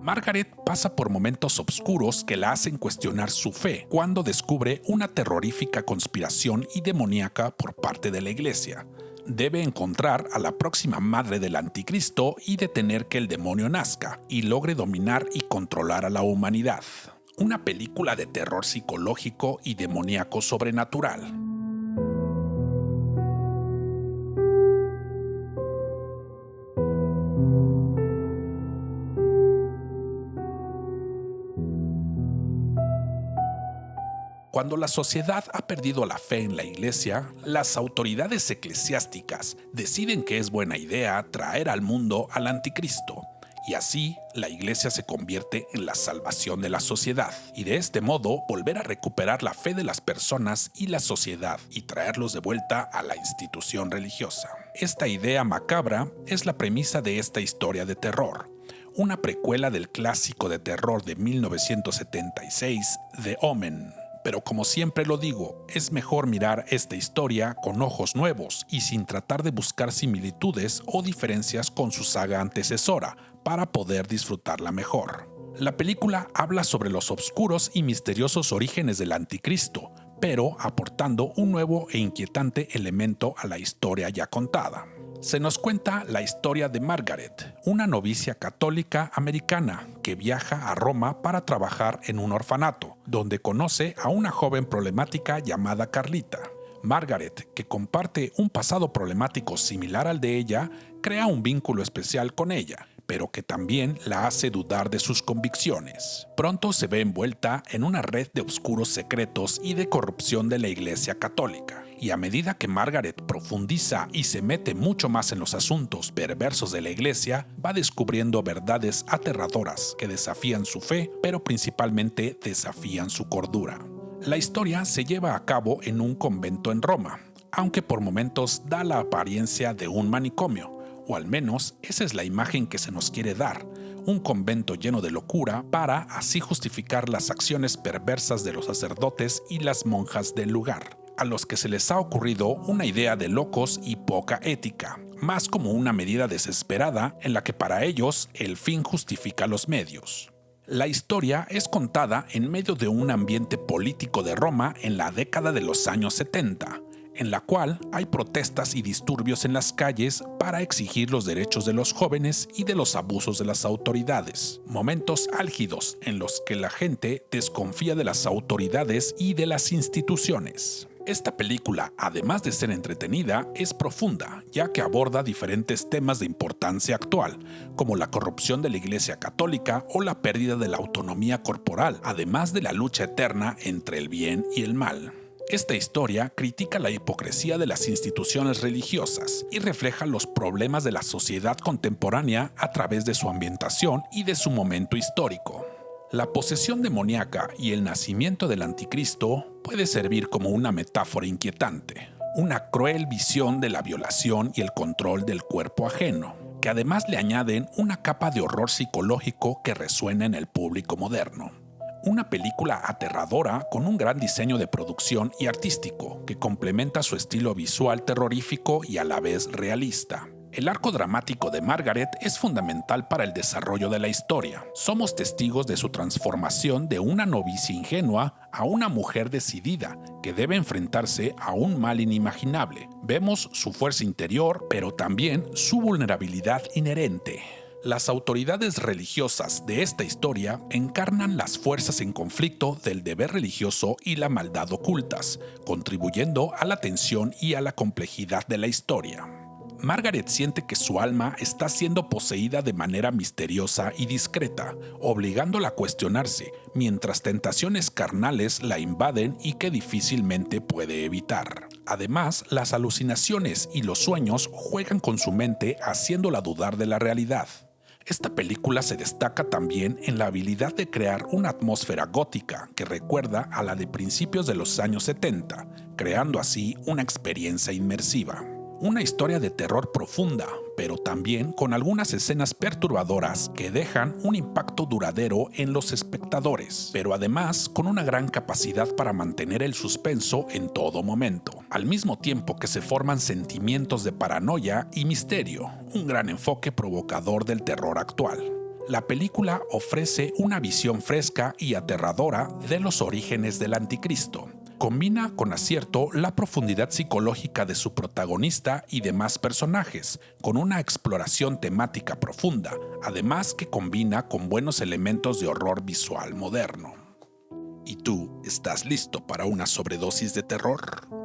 Margaret pasa por momentos oscuros que la hacen cuestionar su fe cuando descubre una terrorífica conspiración y demoníaca por parte de la iglesia. Debe encontrar a la próxima madre del anticristo y detener que el demonio nazca y logre dominar y controlar a la humanidad. Una película de terror psicológico y demoníaco sobrenatural. Cuando la sociedad ha perdido la fe en la iglesia, las autoridades eclesiásticas deciden que es buena idea traer al mundo al anticristo, y así la iglesia se convierte en la salvación de la sociedad, y de este modo volver a recuperar la fe de las personas y la sociedad y traerlos de vuelta a la institución religiosa. Esta idea macabra es la premisa de esta historia de terror, una precuela del clásico de terror de 1976, The Omen. Pero como siempre lo digo, es mejor mirar esta historia con ojos nuevos y sin tratar de buscar similitudes o diferencias con su saga antecesora para poder disfrutarla mejor. La película habla sobre los oscuros y misteriosos orígenes del anticristo, pero aportando un nuevo e inquietante elemento a la historia ya contada. Se nos cuenta la historia de Margaret, una novicia católica americana que viaja a Roma para trabajar en un orfanato, donde conoce a una joven problemática llamada Carlita. Margaret, que comparte un pasado problemático similar al de ella, crea un vínculo especial con ella, pero que también la hace dudar de sus convicciones. Pronto se ve envuelta en una red de oscuros secretos y de corrupción de la Iglesia Católica. Y a medida que Margaret profundiza y se mete mucho más en los asuntos perversos de la iglesia, va descubriendo verdades aterradoras que desafían su fe, pero principalmente desafían su cordura. La historia se lleva a cabo en un convento en Roma, aunque por momentos da la apariencia de un manicomio, o al menos esa es la imagen que se nos quiere dar, un convento lleno de locura para así justificar las acciones perversas de los sacerdotes y las monjas del lugar, a los que se les ha ocurrido una idea de locos y poca ética, más como una medida desesperada en la que para ellos el fin justifica los medios. La historia es contada en medio de un ambiente político de Roma en la década de los años 70, en la cual hay protestas y disturbios en las calles para exigir los derechos de los jóvenes y de los abusos de las autoridades. Momentos álgidos en los que la gente desconfía de las autoridades y de las instituciones. Esta película, además de ser entretenida, es profunda, ya que aborda diferentes temas de importancia actual, como la corrupción de la Iglesia Católica o la pérdida de la autonomía corporal, además de la lucha eterna entre el bien y el mal. Esta historia critica la hipocresía de las instituciones religiosas y refleja los problemas de la sociedad contemporánea a través de su ambientación y de su momento histórico. La posesión demoníaca y el nacimiento del anticristo puede servir como una metáfora inquietante, una cruel visión de la violación y el control del cuerpo ajeno, que además le añaden una capa de horror psicológico que resuena en el público moderno. Una película aterradora con un gran diseño de producción y artístico que complementa su estilo visual terrorífico y a la vez realista. El arco dramático de Margaret es fundamental para el desarrollo de la historia. Somos testigos de su transformación de una novicia ingenua a una mujer decidida que debe enfrentarse a un mal inimaginable. Vemos su fuerza interior, pero también su vulnerabilidad inherente. Las autoridades religiosas de esta historia encarnan las fuerzas en conflicto del deber religioso y la maldad ocultas, contribuyendo a la tensión y a la complejidad de la historia. Margaret siente que su alma está siendo poseída de manera misteriosa y discreta, obligándola a cuestionarse, mientras tentaciones carnales la invaden y que difícilmente puede evitar. Además, las alucinaciones y los sueños juegan con su mente haciéndola dudar de la realidad. Esta película se destaca también en la habilidad de crear una atmósfera gótica que recuerda a la de principios de los años 70, creando así una experiencia inmersiva. Una historia de terror profunda, pero también con algunas escenas perturbadoras que dejan un impacto duradero en los espectadores, pero además con una gran capacidad para mantener el suspenso en todo momento, al mismo tiempo que se forman sentimientos de paranoia y misterio, un gran enfoque provocador del terror actual. La película ofrece una visión fresca y aterradora de los orígenes del anticristo. Combina con acierto la profundidad psicológica de su protagonista y demás personajes, con una exploración temática profunda, además que combina con buenos elementos de horror visual moderno. ¿Y tú estás listo para una sobredosis de terror?